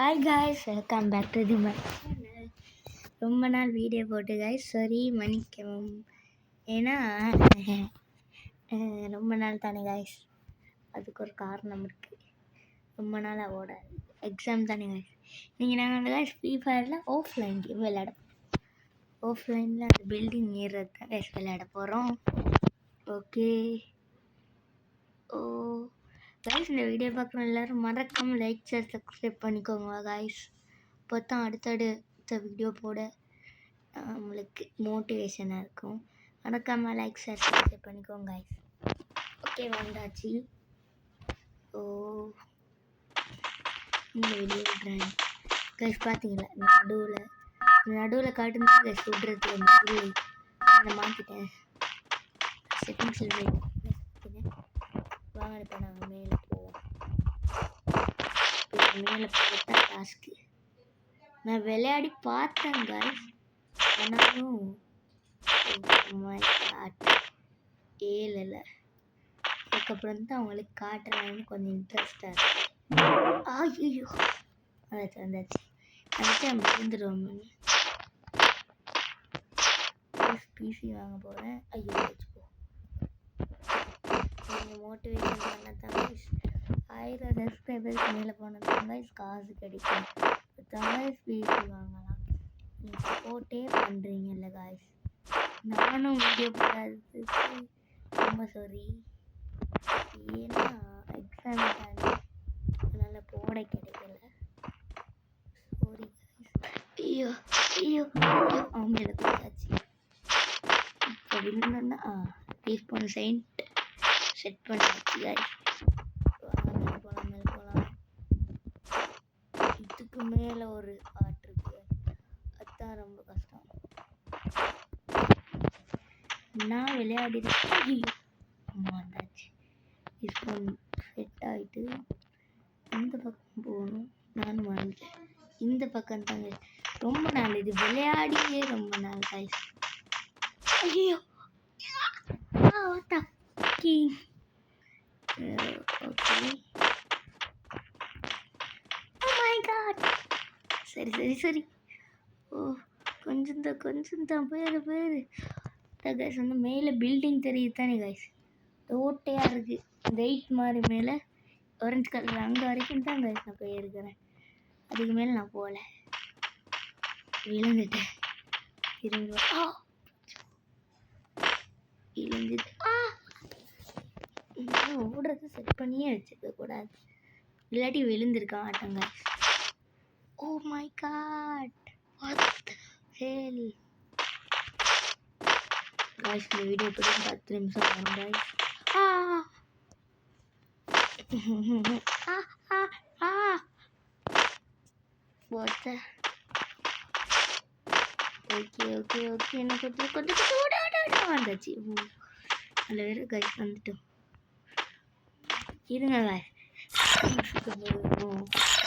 Hi guys, welcome back to the my channel. ரொம்ப நாள் video போட்டு காய்ஸ், சாரி மன்னிக்கவும். ஏன்னா ரொம்ப நாள் தானே காய்ஸ், அதுக்கு ஒரு காரணம் இருக்குது. ரொம்ப நாள் அவட எக்ஸாம் தானே காய்ஸ். நீங்கள் நாங்கள் வந்து காய்ஸ் ஃப்ரீ ஃபயரில் ஆஃப்லைன் கேம் விளையாட ஆஃப்லைனில் அந்த பில்டிங் ஏறுறது தான் காய்ஸ் விளையாட போகிறோம். ஓகே. காய்ஸ், இந்த வீடியோ பார்க்குற எல்லோரும் மறக்காமல் லைக் ஷேர் சப்ஸ்கிரைப் பண்ணிக்கோங்க காய்ஸ். இப்போ தான் அடுத்தடுத்த வீடியோ போட நம்மளுக்கு மோட்டிவேஷனாக இருக்கும். மறக்காமல் லைக் ஷேர் சப்ஸ்கிரைப் பண்ணிக்கோங்க காய்ஸ். ஓகே, வந்தாச்சு. இந்த வீடியோ விட்றேன் காய்ஸ். பார்த்தீங்களா, நடுவில் காட்டுனா காய்ஸ் விட்றது அதை மாற்றிட்டேன். செட்டிங்ஸில் வாங்க, இப்போ நாங்கள் மேலே போவோம். மேலே போகிறதா டாஸ்க்கு. நான் விளையாடி பார்த்தேன் காய்ஸ், ஆனாலும் ஏழலை. அதுக்கப்புறம் தான் அவங்களுக்கு காட்டுறாங்கன்னு கொஞ்சம் இன்ட்ரெஸ்டாக இருக்கு. ஐயோ, அதாச்சு வந்தாச்சு. அதுக்கு நம்ம இருந்துருவோம். பிசி வாங்க போகிறேன். ஐயோ, வச்சுப்போ. நீங்கள் மோட்டிவேஷன் பண்ணதான் கைஸ் 1000 சப்ஸ்கிரைபர்ஸ் மேலே போனதான் கைஸ் காசு கிடைக்கும். கைஸ் பிசி வாங்கலாம். நீங்கள் சப்போர்ட்டே பண்ணுறீங்கல்ல காய்ஸ். நானும் வீடியோ போடாததுக்கு ரொம்ப சாரி. ஏன்னா எக்ஸாம் தாண்டி அதனால் போட கிடைக்கல. Sorry guys. ஐயோ ஐயோ ஐயோ, அவங்கள கொடுத்தாச்சு. இப்போ விழுந்தோன்னா ரீஸ்பான் செயின்ட் செட் பண்ணியாச்சு காய்ஸ். மேலே போகலாம். இதுக்கு மேலே ஒரு ஆர்ட் இருக்கு, அதுதான் ரொம்ப கஷ்டம். நான் விளையாடிருக்கேன். அம்மா வந்தாச்சு. ரீஸ்பான் செட் ஆகிட்டு இந்த பக்கம் போகணும். நானும் மறந்துட்டேன். இந்த பக்கம் தாங்க. ரொம்ப நாள் இது விளையாடியே ரொம்ப நாள் காய்ஸ். ஐயோ, ஓகே. சரி. கொஞ்சம் தான் பேர் கைஸ். வந்து மேலே பில்டிங் தெரியுது தானே கைஸ், ஓட்டையாக இருக்குது. இந்த 8 மாதிரி மேலே ஆரஞ்சு கலர் அங்கே வரைக்கும் தான் கைஸ் நான் போயிருக்கிறேன். அதுக்கு மேலே நான் போகல, விழுந்துட்டேன். ஓடுறது செட் பண்ணியே வச்சுக்க கூடாது, இல்லாட்டி விழுந்திருக்கான் ஆட்டங்க. Oh my god, what the hell guys. இந்த வீடியோ போட்டு 10 நிமிஷம் ஆகும் गाइस. what the ஓகே எனக்கு கொஞ்சம் ஓட வந்தாச்சு. அதில் வேறு गाइस வந்துட்டோம். இருங்க गाइस,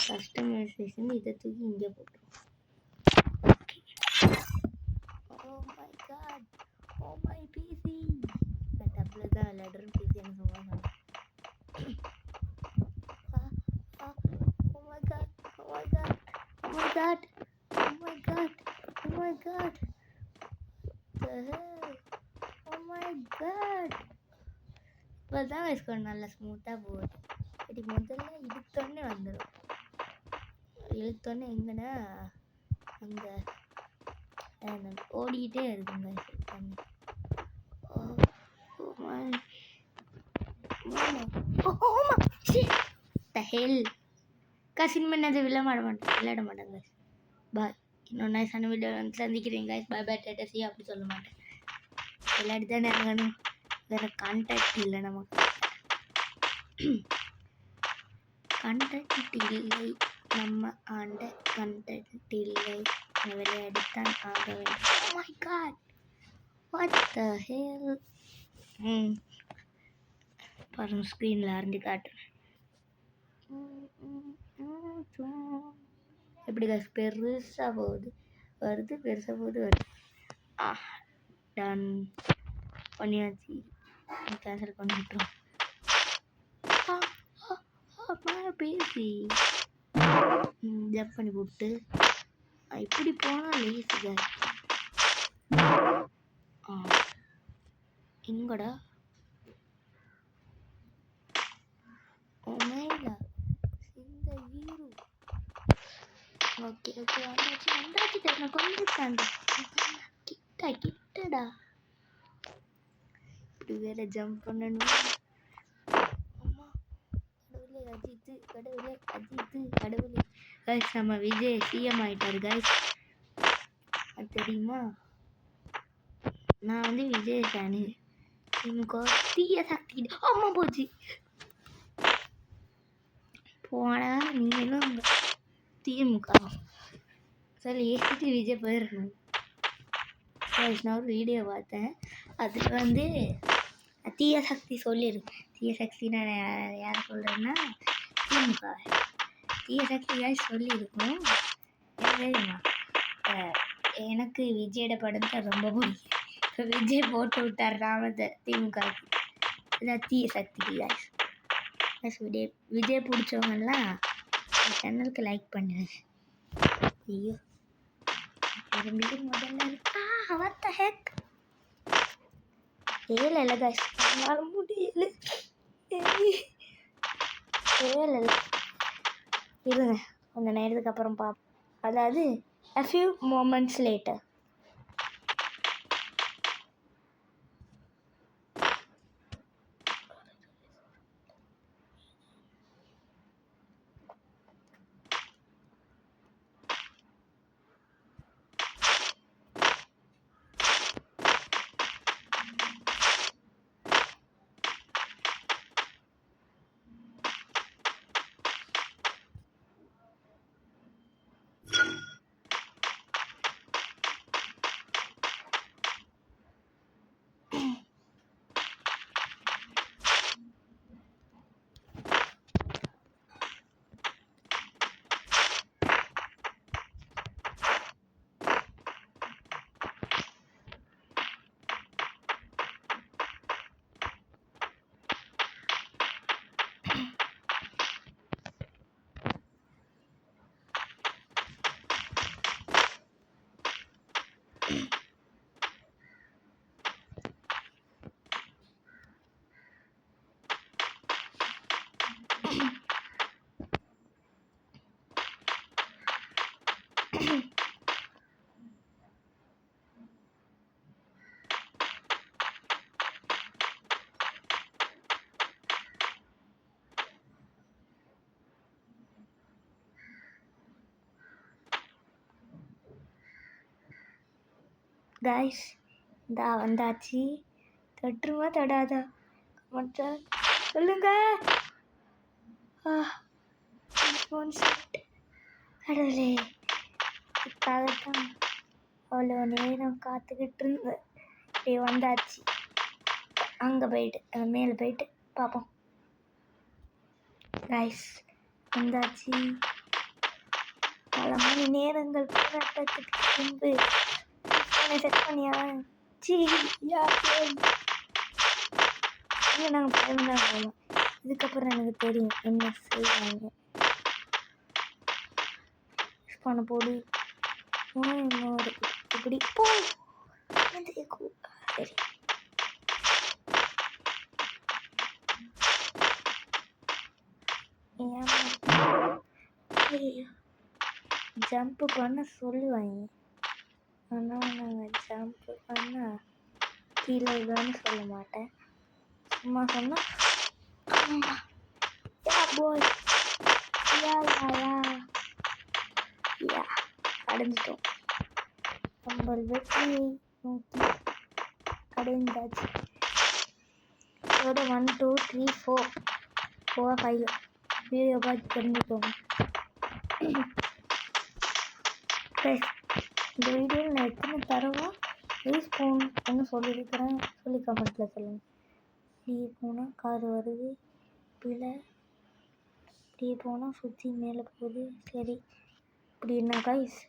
கஸ்டமைசேஷன் இதை தூக்கி இங்கே போட்டோம். Oh my busy. நான் டப்பில் தான் விளையாடுறேன். பிசி என்ன சொல்லுவாங்க. ஓ மை காட் இப்போ தான் வயசுக்கு நல்லா ஸ்மூத்தாக போகுது. இப்படி முதல்ல இழுத்தோடனே வந்துடும். இழுத்தோடனே எங்கன்னா அங்கே ஓடிக்கிட்டே இருக்குங்க. கசின் பண்ணது விளையாட மாட்டாங்க. பாய். இன்னொரு நைஸான வீடியோ வந்து சந்திக்கிறேன் guys. பாய் டேட்டசி அப்படி சொல்ல மாட்டேன். விளையாடி தானே இறங்கணும். வேறு கான்டாக்ட் இல்லை நமக்கு. கான்டாக்ட் இல்லை, நம்ம ஆண்ட கான்டாக்ட் இல்லை. விளையாடித்தான் ஆக வேண்டும். Oh my god, what the hell. பாருங்க, ஸ்க்ரீனில் ஆரஞ்சு காட்டுறேன். எப்படி காசு பெருசாக வருது. டன் பண்ணியாச்சு. கேன்சல் பண்ணிவிட்டோம். பேசி ஜம்ப் பண்ணி போட்டு இப்படி போனால் லேசுங்க. எங்கடா மேல இந்த ஹீரோ. ஓகே ஓகே வந்தாச்சு நான் கொஞ்சம் தாண்டி கிட்டடா. இப்படி வேற ஜம்ப் பண்ணணும். அம்மா கடவுளே கடவுளே கைஸ், நம்ம விஜய் சிஎம் ஆயிட்டாரு கைஸ், அது தெரியுமா? நான் வந்து விஜய் ஃபேனு. திமுக தீய சக்தி. அம்மா போச்சு போனா நீங்களும் திமுக சரி ஏசிட்டு விஜய் போயிடணும். நான் ஒரு வீடியோ பார்த்தேன், அதில் வந்து தீய சக்தி சொல்லியிருக்கு. தீய சக்தி நான் யாரை சொல்கிறேன்னா திமுக தீய சக்தியாக சொல்லியிருக்கணும். எனக்கு விஜயோட படம் தான் ரொம்ப பிடிக்கும். இப்போ விஜய் போட்டு விட்டார் ராமத்தை திமுகவுக்கு. இதான் தீய சக்தி காய்ஸ். விஜய் பிடிச்சவங்கலாம் சேனலுக்கு லைக் பண்ணுங்க. ஐயோ முதல்ல what the heck இல்லை காய்ஸ், என்னால் முடியல. இருங்க கொஞ்சம் நேரத்துக்கு அப்புறம் பார்ப்போம். அதாவது a few moments later. Guys இந்தா வந்தாச்சு. தொட்டுருமா தொடாதா மச்சான் சொல்லுங்க. கடவுளே இதுக்காகத்தான் அவ்வளோ நேரம் காத்துக்கிட்டு இருந்தேன். அப்படியே வந்தாச்சு. அங்கே போயிட்டு மேலே போயிட்டு பார்ப்போம். கைஸ் வந்தாச்சு. பல மணி நேரங்கள் போராட்டத்துக்கு பின்பு செட் பண்ணியா நாங்கள் பயம்தான் போகலாம். இதுக்கப்புறம் எனக்கு தெரியும் என்ன செய்வாங்க. பண்ண போடு இன்னொரு இப்படி போ. சரி ஜம்ப் பண்ண சொல்லுவாங்க, ஆனால் நாங்கள் ஜம்ப் பண்ணால் கீழே இல்லைன்னு சொல்ல மாட்டேன். சும்மா சொன்னால் யா போய் யா அடைஞ்சிட்டோம். நம்ம வெற்றியை நோக்கி அடைந்தாச்சு. இதோட 1 2 3 4 5 வீடியோ பார்த்து தெரிஞ்சுக்கோங்க. இந்த வீடியோவில் நான் எத்தனை தரவா யூஸ் போகணுன்னு சொல்லியிருக்கிறேன் சொல்லி கமெண்ட்டில் சொல்லுங்கள். இப்படியே போனால் கார் வருது, இப்படியே போனால் சுற்றி மேலே போகுது. சரி இப்படின்னா கைஸ்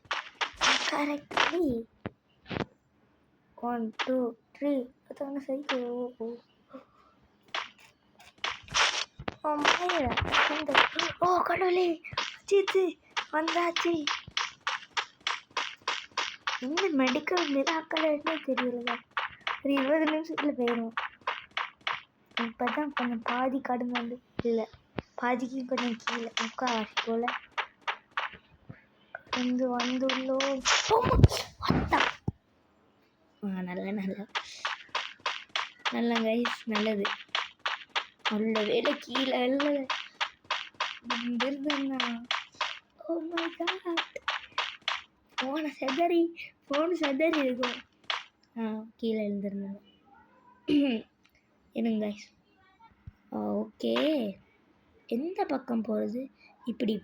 கரெக்ட்லி 1 2 3 அதான சைக்கிள். ஓ கடவுளே ஜீத்து வந்தாச்சு. இந்த மெடிக்கல் மிராக்கல்னே தெரியல. ஒரு 20 நிமிஷத்தில் போயிடும். இப்போ தான் கொஞ்சம் பாதி கடந்து வந்து இல்லை, பாதிக்கு கொஞ்சம் கீழே முக்கால்வாசி போல் வந்துள்ளோம். நல்ல கைஸ், நல்லது. நல்ல வேலை கீழே இல்லை. ஃபோன் செதறி இருக்கும். கீழே எழுந்திருந்தேன். என்னங்க கைஸ்? ஓகே, எந்த பக்கம் போகிறது? இப்படி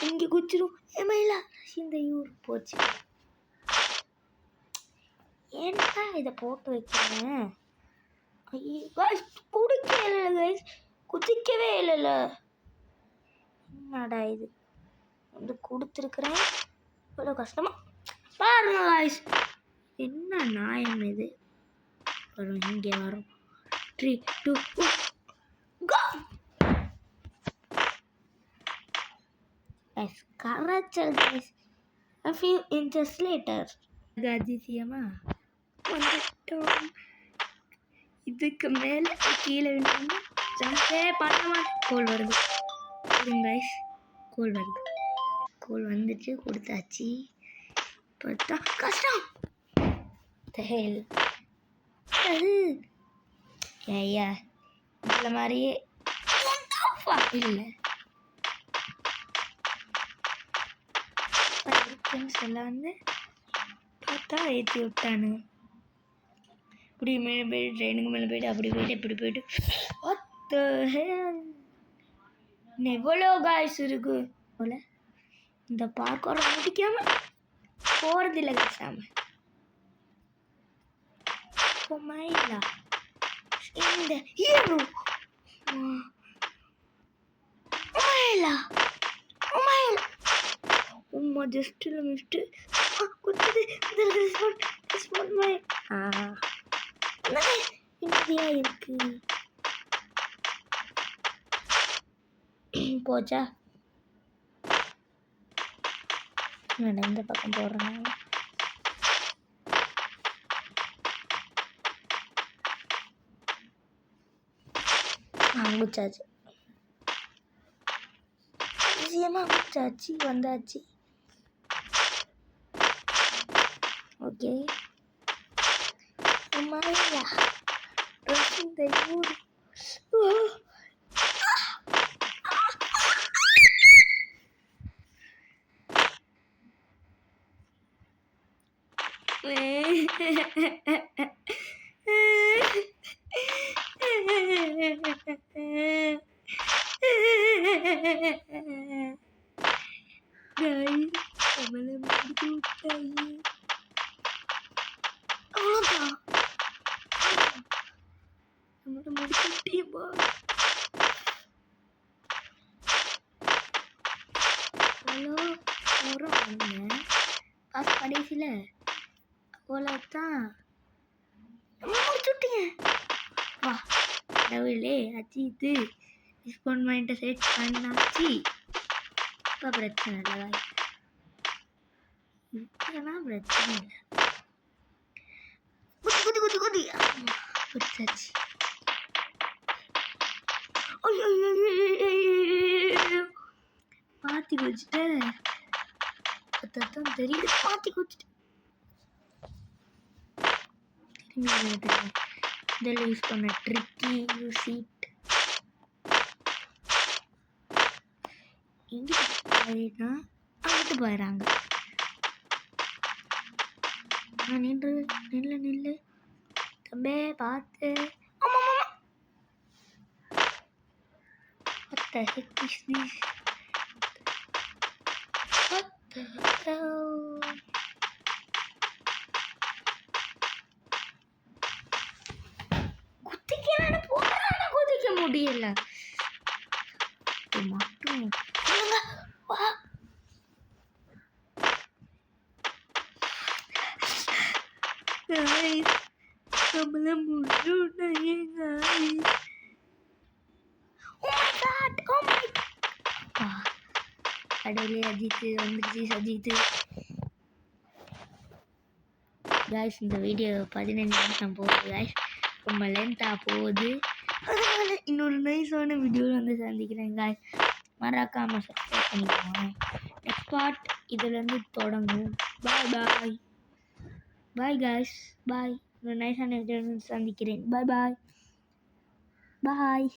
இங்கே குச்சிரும். ஏமையில இந்த ஊர் போச்சு. ஏன்டா இதை போட்டு வைக்கிறேன்? கைஸ் குடிக்கவே இல்லை கைஸ், குதிக்கவே இல்லைல்ல. என்னடா இது வந்து கொடுத்துருக்குறேன், இவ்வளோ கஷ்டமா பாருங்க கைஸ். என்ன நியாயம் இது? வரும் இங்கே வரும். 3, 2, go. Guys, கரைச்சல் guys. A few inches later. அதிசயமா வந்துட்டோம். இதுக்கு மேலே கீழே விழுந்து ஜம்பே பண்ண மாட்டேன். கோல் வருது கைஸ், கோல் வருது. கோல் வந்துச்சு, கொடுத்தாச்சு. பார்த்தா கஷ்டம். ஹெல் ஐயா, இந்த மாதிரியே இல்லை. சொல்ல வந்து பார்த்தா ஏற்றி விட்டானு. இப்படி மேலே போயிட்டு ட்ரெயினுக்கு மேலே போயிட்டு அப்படி போயிட்டு இப்படி போயிட்டு எவ்வளோ காய்ஸ் இருக்கு போல. இந்த பார்க்க முடிக்காம போகிறதில்ல பேசாம. மயிலா இந்த ஹீரோ உம்மா ஜஸ்ட்டில் மிஸ்ட்டு குத்துது. இந்தியா இருக்கு போச்சா? இந்த பக்கம் போடுறேன். முடிச்சாச்சு, நிச்சயமாக முடிச்சாச்சு, வந்தாச்சு. ஓகே, மழையா இந்த ஊர். கடைசியில் அவ்வளோதான் முடிச்சுட்டீங்க. வா கடவுளே, அஜித்து டிஸ்கவுண்ட் மைண்ட்டை செட் பண்ணாச்சு. இப்போ பிரச்சனை இல்லை, இப்போனா பிரச்சனை இல்லை. குதி பிடிச்சாச்சு. மாற்றி குடிச்சிட்டேன், தெரியுது. மாற்றி குடிச்சிட்டேன். இதில் யூஸ் பண்ண ட்ரிக்கி சீட் இங்கிட்டு போயிட்டா அங்கிட்டு போயிடறாங்க. நில்லு தம்பே, பார்த்து. What the heck is this? What the hell? குதிக்க முடியல மட்டும். நம்மள முன்னுடைய கடையிலே அஜித் வந்துச்சு சஜித். காய்ஸ் இந்த வீடியோ 15 நிமிஷம் போகுது காய்ஸ், ரொம்ப லென்த்தாக போகுது. அதனால இன்னொரு நைஸான வீடியோவில் வந்து சந்திக்கிறேன் காய்ஸ். மறக்காமல் சப்ஸ்கிரைப் பண்ணிக்கோங்க. நெக்ஸ்ட் பார்ட் இதுலேருந்து தொடங்கும். பாய் பாய் பாய் காய்ஸ், பாய். இன்னொரு நைஸான வீடியோவில் சந்திக்கிறேன். பாய் பாய் பாய்.